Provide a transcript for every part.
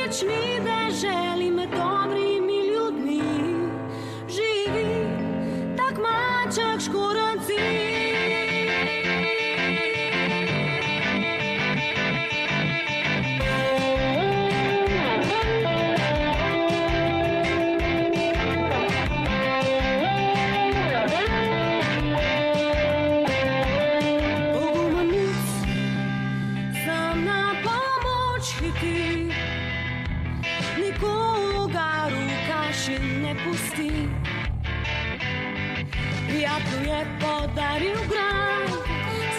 rečmi deželi med dobrimi ljudmi živi tak maček škorenci. Prijatelj je podaril grad,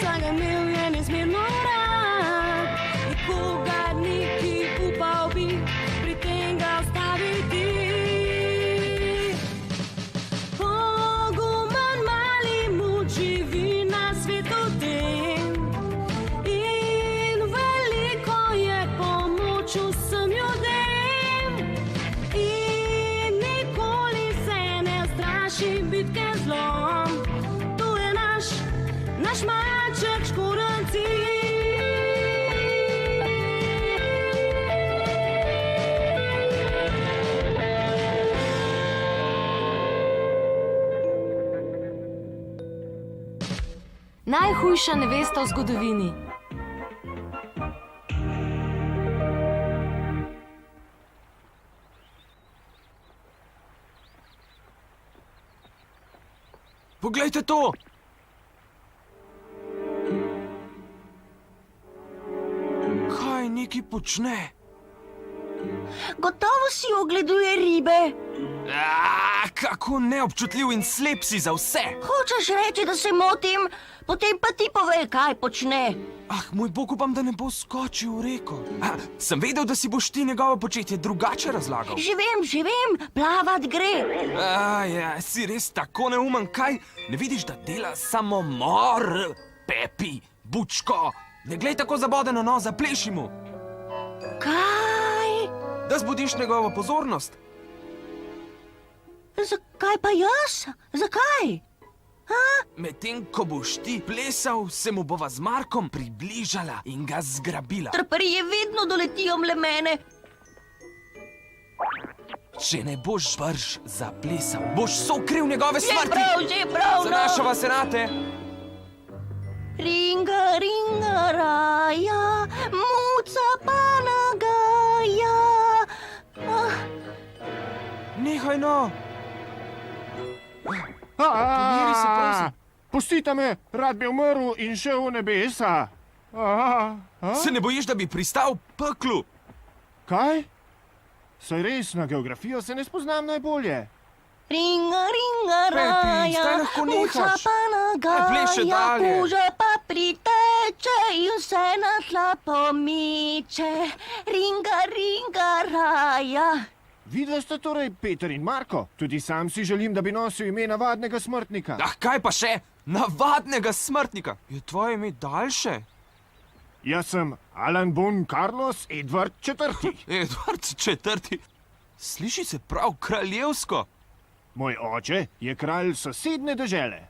saj ga imel je nezmerno rad. Nikogar niki upal bi pri tem ga ustaviti. Pogumen mali muč živi na svetu tem in veliko je pomoč vsem ljudem. In nikoli se ne straši bitke zlom. Naš maček škorenci. Najhujša nevesta v zgodovini. Poglejte to! Kaj neki počne? Gotovo si ogleduje ribe. Kako neobčutljiv in slep si za vse! Hočeš reči, da se motim? Potem pa ti povej, kaj počne. Moj bog, upam, da ne bo skočil v reko. Sem vedel, da si boš ti njegovo početje drugače razlagal. Že vem, plavat gre. Si res tako neumen, kaj? Ne vidiš, da dela samomor? Pepi, bučko, ne glej tako zabodeno, no, zapleši mu. Kaj? Da zbudiš njegovo pozornost. Zakaj pa jaz? Zakaj? Medtem, ko boš ti plesal, se mu bova z Markom približala in ga zgrabila. Trparije vedno doletijo mle mene. Če ne boš brž zaplesal, boš sokril njegove smrti. Že prav, no. Zanašava se nate. Ringa, ringa, raja, muca pa nagaja. Nehaj, no. Pomiri se, prosim. Pustite me, rad bi umrl in šel v nebesa. Se ne bojiš, da bi pristal v peklu? Kaj? Saj res, na geografijo se ne spoznam najbolje. Ringa, ringa, Pepi, raja, zdaj lahko muca nehaš. pa pleši nagaja, dalje. kuže pa priteče in vse na tla pomiče. Ringa, ringa, raja. Vidva sta torej Peter in Marko. Tudi sam si želim, da bi nosil ime navadnega smrtnika. Kaj pa še? Navadnega smrtnika. Je tvoje ime daljše? Jaz sem Alan Boone Carlos Edward IV. Edward IV. Sliši se prav kraljevsko. Moj oče je kralj sosedne dežele.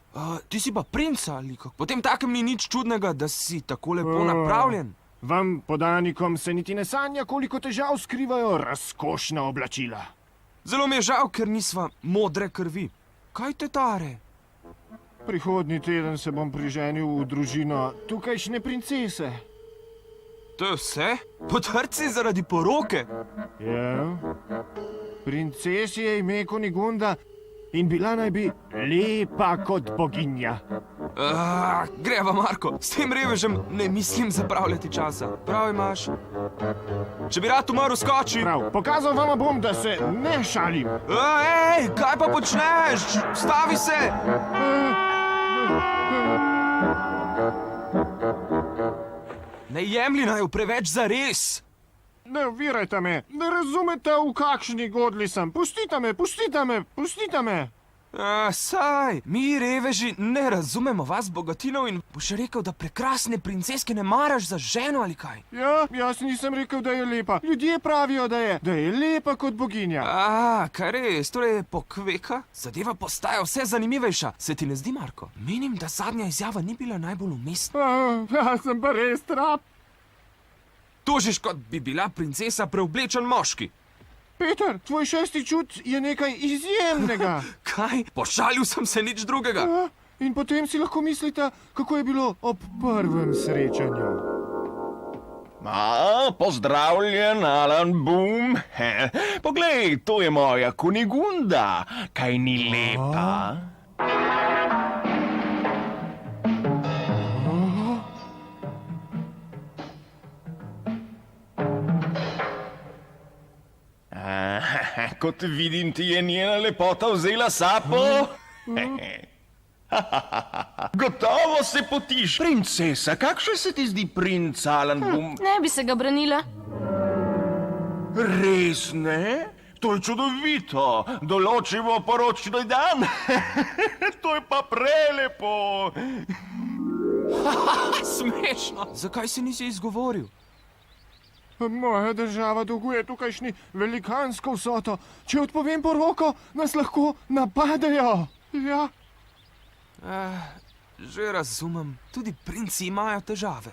Ti si pa princ ali kako? Potem takem ni nič čudnega, da si tako lepo napravljen. Vam, podanikom, se niti ne sanja, koliko težav skrivajo razkošna oblačila. Zelo mi je žal, ker nisva modre krvi. Kaj te tare? Prihodnji teden se bom priženil v družino tukajšnje princese. To je vse? Potrci zaradi poroke? Ja. Princesi je ime Kunigunda in bila naj bi lepa kot boginja. Greva, Marko, s tem revežem ne mislim zapravljati časa. Prav imaš. Če bi rad umrl, skoči. Prav, pokazal vama bom, da se ne šalim. Ej, kaj pa počneš? Stavi se! Ne jemlji naju preveč zares. Ne ovirajte me, ne razumete, v kakšni godli sem. Pustite me, pustite me, pustite me. Saj, mi reveži ne razumemo vas, bogatinov, in boš rekel, da prekrasne princeske ne maraš za ženo ali kaj? Ja, jaz nisem rekel, da je lepa. Ljudje pravijo, da je lepa kot boginja. Kaj res, torej pokveka? Zadeva postaja vse zanimivejša. Se ti ne zdi, Marko? Menim, da zadnja izjava ni bila najbolj umestna. Jaz sem pa res trap. tožiš, kot bi bila princesa preoblečen moški. Peter, tvoj šesti čut je nekaj izjemnega. Kaj? Pošalil sem se, nič drugega. Ja, in potem si lahko mislite, kako je bilo ob prvem srečanju. Pozdravljen, Alan Boom. Poglej, to je moja Kunigunda. Kaj ni lepa? Kot vidim, ti je njena lepota vzela sapo. Gotovo se potiš. Princesa, kakšen se ti zdi princ Alan Boom? Ne bi se ga branila. Res ne? To je čudovito. Določimo poročni dan. To je pa prelepo. Smešno. Zakaj se nisi izgovoril? Moja država dolguje tukajšnji velikansko vsoto. Če odpovem poroko, nas lahko napadejo. Ja. Že razumem. Tudi princi imajo težave.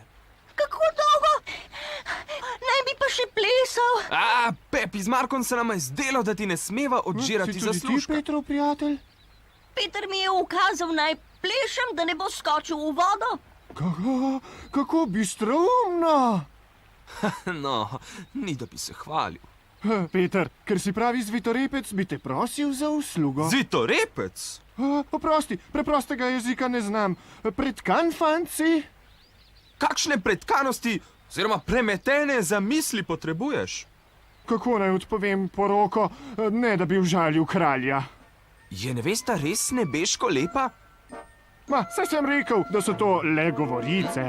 Kako dolgo? Naj bi pa še plesal. Pepi, z Markom se nam je zdelo, da ti ne smeva odžirati Si tudi ti, zaslužka. Petrov prijatelj? Peter mi je ukazal, naj plešem, da ne bo skočil v vodo. Kako bistroumno. No, ni da bi se hvalil. Peter, ker si pravi zvitorepec, bi te prosil za uslugo. Zitorepec? Oprosti, preprostega jezika ne znam. Pretkan, fanci? Kakšne pretkanosti oziroma premetene zamisli potrebuješ? Kako naj odpovem poroko, ne da bi užalil kralja? Je nevesta res nebeško lepa? Saj sem rekel, da so to le govorice.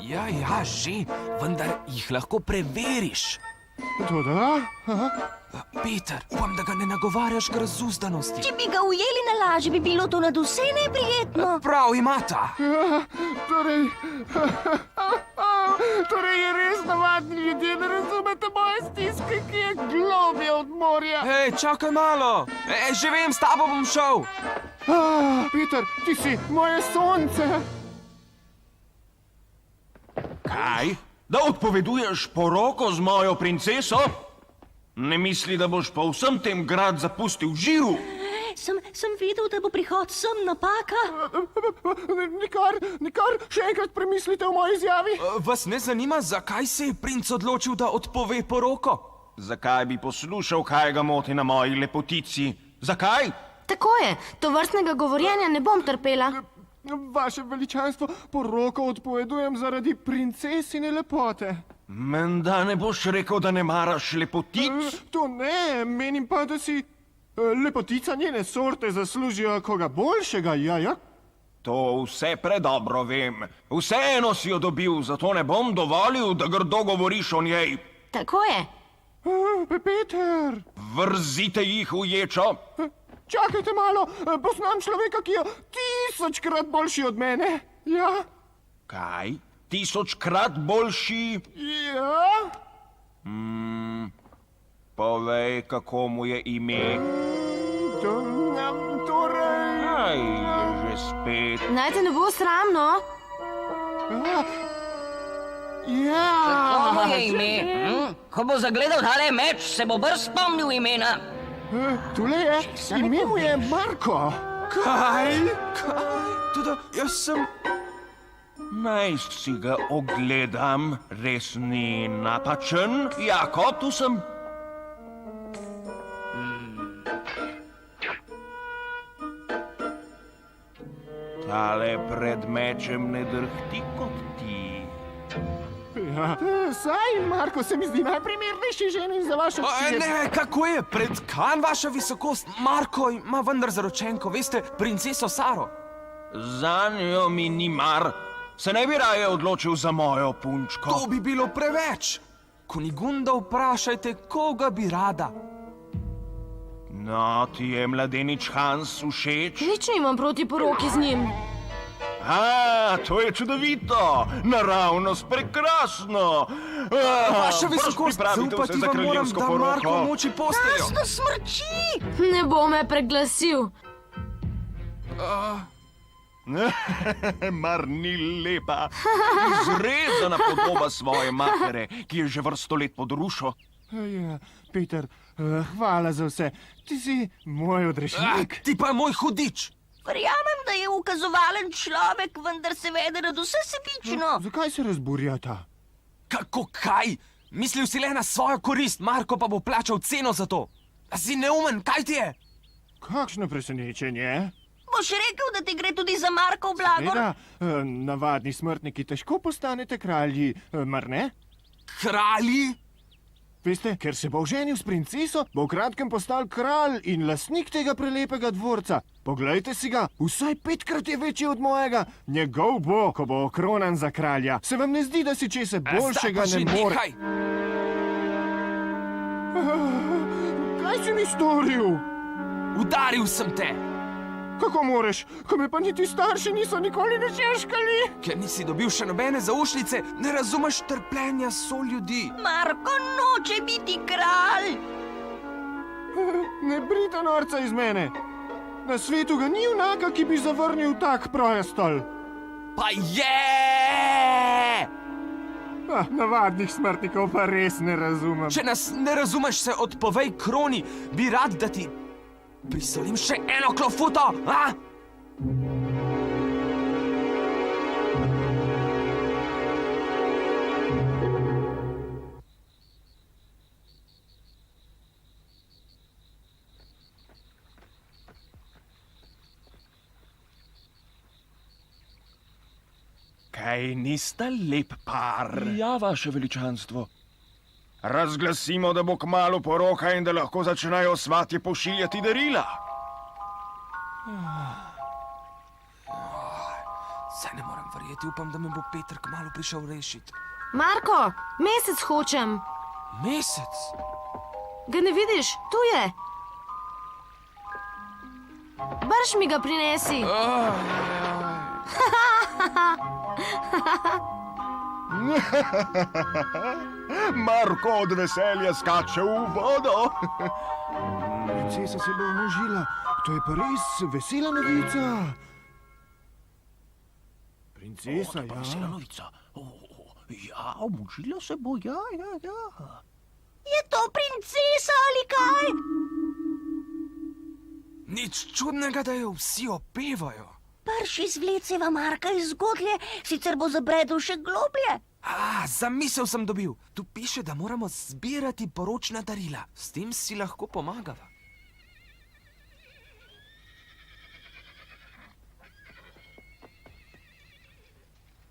Ja, že, vendar jih lahko preveriš. Toda? Peter, upam, da ga ne nagovarjaš k razuzdanosti. Če bi ga ujeli na laži, bi bilo to nadvse neprijetno. Prav imata. Torej je res navadni ljudje, ne razumete moje stiske, ki je globje od morja. Hej, čakaj malo. Že vem, s tabo bom šel. Peter, ti si moje sonce. Kaj? Da odpoveduješ poroko z mojo princeso? Ne misli, da boš pa vsem tem grad zapustil v žiru? Sem videl, da bo prihod sem napaka. Nikar, še enkrat premislite o moji izjavi. Vas ne zanima, zakaj se je princ odločil, da odpove poroko? Zakaj bi poslušal, kaj ga moti na moji lepotici? Zakaj? Tako je, to vrstnega govorjenja ne bom trpela. Vaše veličanstvo, poroko odpovedujem zaradi princesine lepote. Menda ne boš rekel, da ne maraš lepotic? To ne, menim pa, da si lepotica njene sorte zaslužijo koga boljšega, ja? To vse predobro vem. Vseeno si jo dobil, zato ne bom dovolil, da grdo govoriš o njej. Tako je. Peter! Vrzite jih v ječo. Čakajte malo, poznam človeka, ki je 1000-krat boljši od mene. Ja? Kaj? 1000-krat boljši? Ja? Povej, kako mu je ime. Torej... Aj, je že spet. Naj te ne bo sram, no? Ja! Kako mu je ime? Ko bo zagledal tale meč, se bo brz spomnil imena. Tule je, ime mu je Marko. Kaj? Tudi jaz sem... Naj si ga ogledam, res ni napačen. Jako, tu sem. Tale pred mečem ne drhti kot ti. Ja, saj Marko se mi zdi najprimernejši ženin za vašo hčer. Ne, kako je? Pretkan, vaša visokost? Marko ima vendar zaročenko, veste, princeso Saro. Zanjo mi ni mar. Se ne bi raje odločil za mojo punčko. To bi bilo preveč. Kunigunda vprašajte, koga bi rada. No, ti je mladenič Hans všeč? Nič nimam proti poroki z njim. To je čudovito, naravnost prekrasno. Vaša visokost, zaupati vam moram, da Marko moči posteljo. Jasno smrči! Ne bo me preglasil. Mar ni lepa. Izrezana podoba svoje matere, ki je že vrsto let pod rušo. Ja, Peter, hvala za vse. Ti si moj odrešnik. Ti pa je moj hudič. Verjamem, da je ukazovalen človek, vendar se vede nad vse sebično. Zakaj se razburjata? Kako kaj? Mislil si le na svojo korist, Marko pa bo plačal ceno za to. A si neumen, kaj ti je? Kakšno presenečenje? Boš rekel, da ti gre tudi za Markov blagor? Seveda, navadni smrtniki težko postanete kralji, mar ne? Kralji? Veste, ker se bo oženil s princeso, bo v kratkem postal kralj in lastnik tega prelepega dvorca. Poglejte si ga, vsaj 5-krat je večji od mojega. Njegov bo, ko bo okronan za kralja. Se vam ne zdi, da si česa boljšega ne more? Nehaj. Kaj si mi storil? Udaril sem te, Kako moreš, ko me pa niti starši niso nikoli načeškali? ker nisi dobil še nobene zaušnice, ne razumeš trpljenja soljudi. Marko noče biti kralj. Ne brite norca iz mene. Na svetu ga ni junaka, ki bi zavrnil tak prestol. Pa je! Navadnih smrtnikov pa res ne razumem. Če nas ne razumeš, se odpovej kroni. Bi rad, da ti prisolim še eno klofuto, a? Kaj nista lep par? Ja, vaše veličanstvo. Razglasimo, da bo kmalu poroka in da lahko začnejo svatje pošiljati darila. Saj ne morem verjeti, upam, da me bo Peter kmalu prišel rešiti. Marko, mesec hočem. Mesec? Ga ne vidiš? Tu je. Brž mi ga prinesi. Marko od veselja skače v vodo. Princesa se bo omožila. To je pa res vesela novica. Princesa, ja. novica. Ja, omožila se bo, ja. Je to princesa ali kaj? Nič čudnega, da jo vsi opevajo. Prš izvleceva Marka iz zgodlje, sicer bo zabredel še globlje. Zamisel sem dobil. Tu piše, da moramo zbirati poročna darila. S tem si lahko pomagava.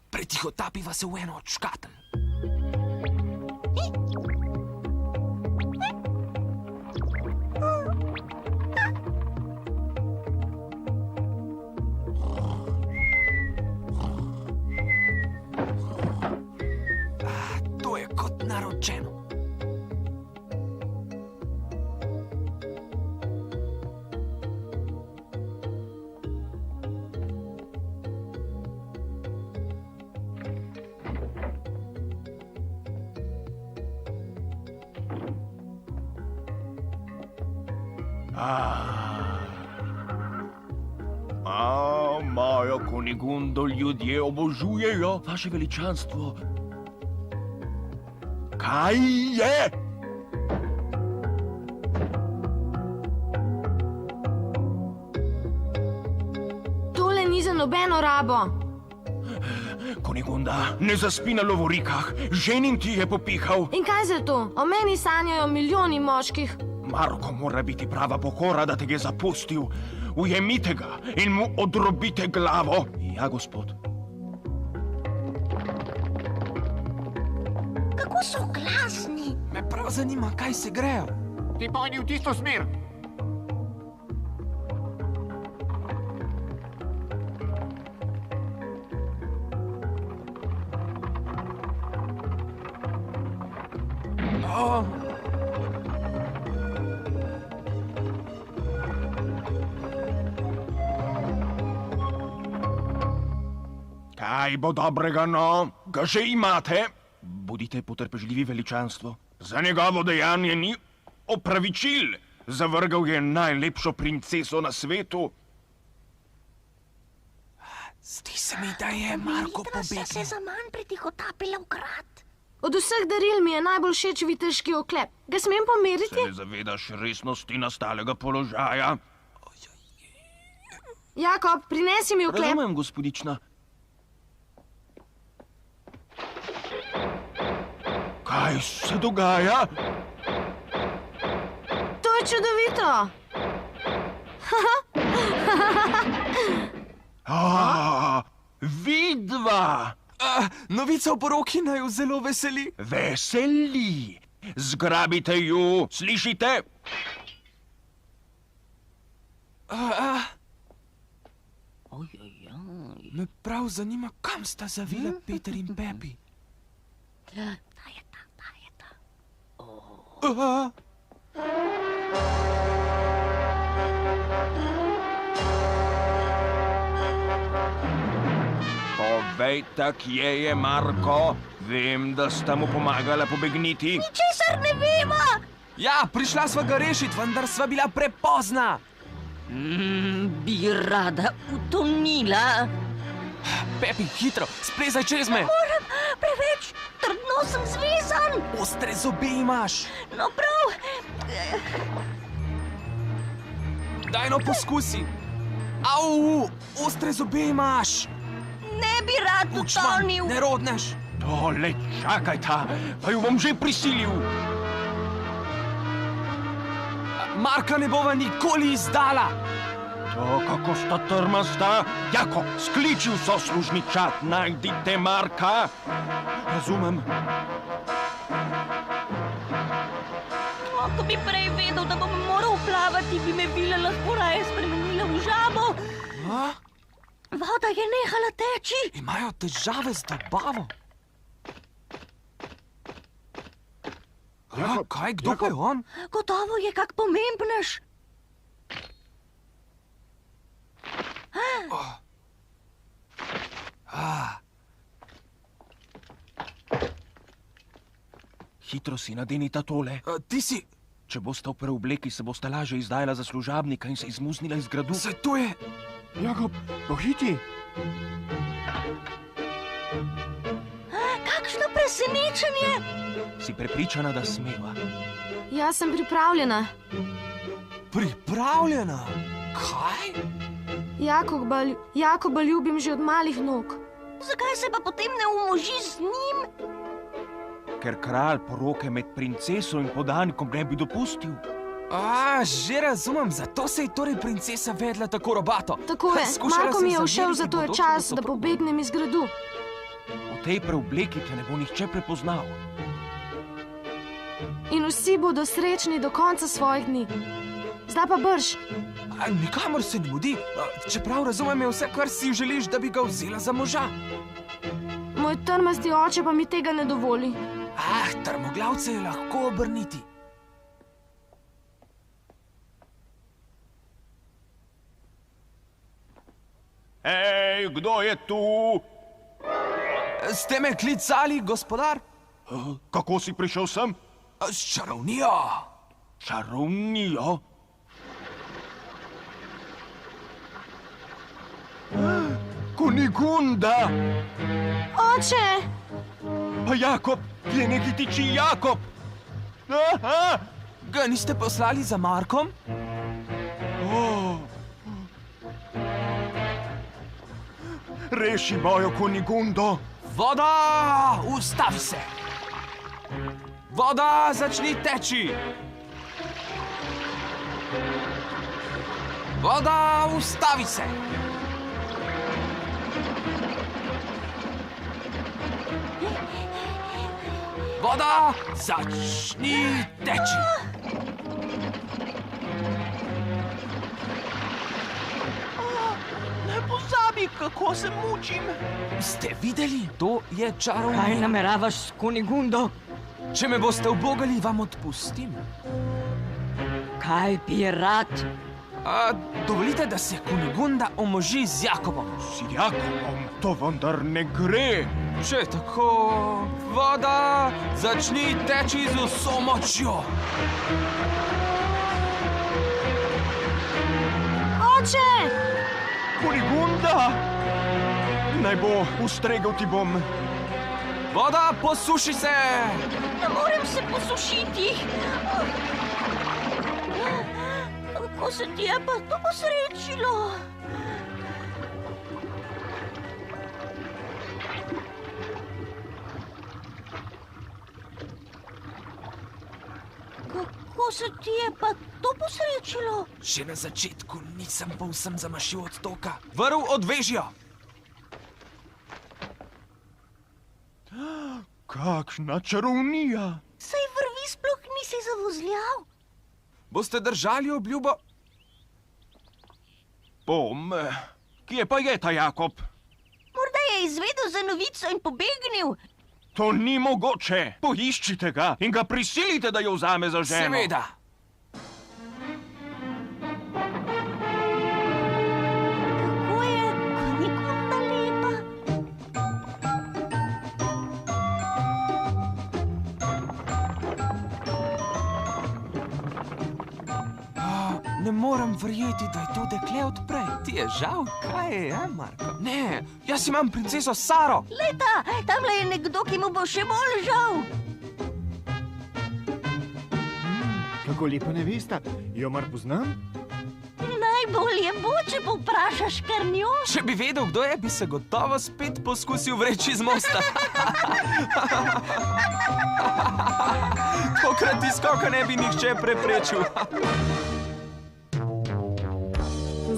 Pretihotapiva se v eno od škatel. To je kot naročeno. Mojo Kunigundo ljudje obožujejo, vaše veličanstvo. Kaj je? Tole ni za nobeno rabo. Kunigunda, ne zaspi na lovorikah, ženin ti je popihal. In kaj za to? O meni sanjajo milijoni moških. Marko mora biti prava pokora, da te je zapustil. Ujemite ga in mu odrobite glavo. Ja, gospod. Kako so glasni. Me prav zanima, kaj se grejo. Ti pojdi v tisto smer. Kaj bo dobrega, no? Ga že imate? Budite potrpežljivi, veličanstvo. Za njegovo dejanje ni opravičil. Zavrgal je najlepšo princeso na svetu. Zdi se mi, da je Marko Vidva sta se pobegnil. za manj pritihotapila v grad. Od vseh daril mi je najbolj všeč viteški oklep. Ga smem pomeriti? Se ne zavedaš resnosti nastalega položaja? Jakob, prinesi mi oklep. Razumem, gospodična. Kaj se dogaja? To je čudovito. Vidva! Novica o poroki naj jo zelo veseli. Veseli! Zgrabite ju, slišite? Me prav zanima, kam sta zavila Peter in Pepi. Ta je ta. Povejte, kje je Marko? Vem, da sta mu pomagala pobegniti. Česar ne veva! Ja, prišla sva ga rešiti, vendar sva bila prepozna. Bi rada utonila. Pepi, hitro, splezaj čez me. Moram, preveč trdno sem zvezan. Ostre zobe imaš. No prav, Daj no poskusi. Au, ostre zobe imaš. ne bi rad Učman, utonil. ne rodneš. Tole, čakajta, pa ju bom že prisilil. Marka ne bova nikoli izdala. To, kako sta trmasta. Jako, skliči vso služničat, najdite Marka. Razumem. Ko bi prej vedel, da bom moral plavati, bi me vila lahko raje spremenila v žabo. A? Voda je nehala teči. Imajo težave z dobavo. Jakob, Kaj, kdo pa je on? Gotovo je kak pomembnež. Hitro si nadenita tole. Ti si... Če boste v preobleki, se boste lažje izdajala za služabnika in se izmuznila iz gradu. Se to je... Jakob, pohiti! Kakšno presenečenje. Si prepričana, da smeva? Jaz sem pripravljena. Pripravljena? Kaj? Jakoba ljubim že od malih nog. Zakaj se pa potem ne umoži z njim? Ker kralj poroke med princeso in podanjem ne bi dopustil. Že razumem, zato se je torej princesa vedla tako robato. Tako je, Skušala Marko se mi je všel, zameriti zato je bodočemu čas, da soprogu. pobegnem iz gradu. V tej preobleki te ne bo nihče prepoznal. In vsi bodo srečni do konca svojih dni. Zdaj pa brž. Nikamor se ne mudi. Čeprav razumem, je vse, kar si želiš, da bi ga vzela za moža. Moj trmasti oče pa mi tega ne dovoli. Trmoglavce je lahko obrniti. Hej, kdo je tu? Ste me klicali, gospodar? Kako si prišel sem? S čarovnijo. Čarovnijo? Kunigunda! Oče! Pa Jakob, kje neki tiči Jakob? Aha! Ga niste poslali za Markom? Reši mojo kunigundo! Voda, ustavi se! Voda, začni teči! Voda, ustavi se! Voda, začni teči! Ne pozabi, kako se mučim! Ste videli? To je čarovnik. Kaj nameravaš s Kunigundo? Če me boste ubogali, vam odpustim. Kaj bi rad? Dovolite, da se Kunigunda omoži z Jakobom. S Jakobom to vendar ne gre! Če tako, voda, začni teči z vso močjo. Oče! Kunigunda! Naj bo, ustregel ti bom. Voda, posuši se! Ne morem se posušiti. Kako se ti je pa to posrečilo? Kako se ti je pa to posrečilo? Že na začetku nisem povsem zamašil od toka. Vrv odvežijo! Kakšna čarovnija! Saj vrvi sploh nisi zavozljal. Boste držali obljubo? Bom. Kje pa je ta Jakob? Morda je izvedel za novico in pobegnil. To ni mogoče. Poiščite ga in ga prisilite, da jo vzame za ženo. Seveda. Kako je kanikulna lepa. Ne morem verjeti, da je to dekle od prej. Ti je žal? Kaj je, Marko? Ne, jaz imam princeso Saro. Leta, tamle je nekdo, ki mu bo še bolj žal. Kako lepa nevesta. Jo mar poznam? Najbolje bo, če povprašaš kar njo. Če bi vedel, kdo je, bi se gotovo spet poskusil vreči z mosta. Tokrat ti skoka ne bi nihče preprečil.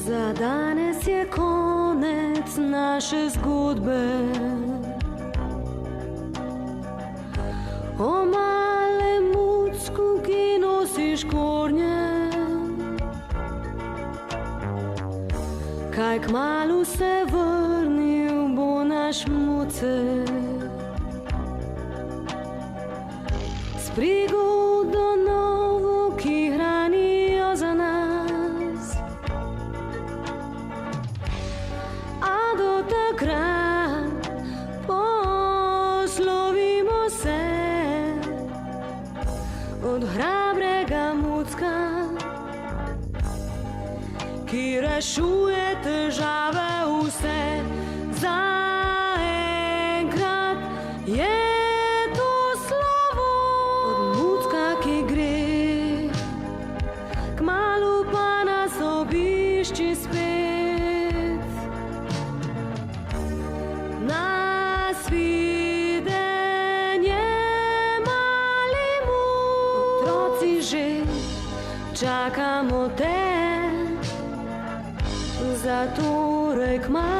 Za danes je konec naše zgodbe. O malem mucku, ki nosiš kornje. Kaj kmalu se vrnil bo naš mucek. S prigodo novo, ki hranijo za nas. A do takrat poslovimo se od hrabrega mucka, ki rešuje težave vse. Zaenkrat je to slovo od mucka, ki gre, kmalu pa nas obišči spet. Nasvidenje, mali muc, otroci že čakamo te. Zatorej kmalu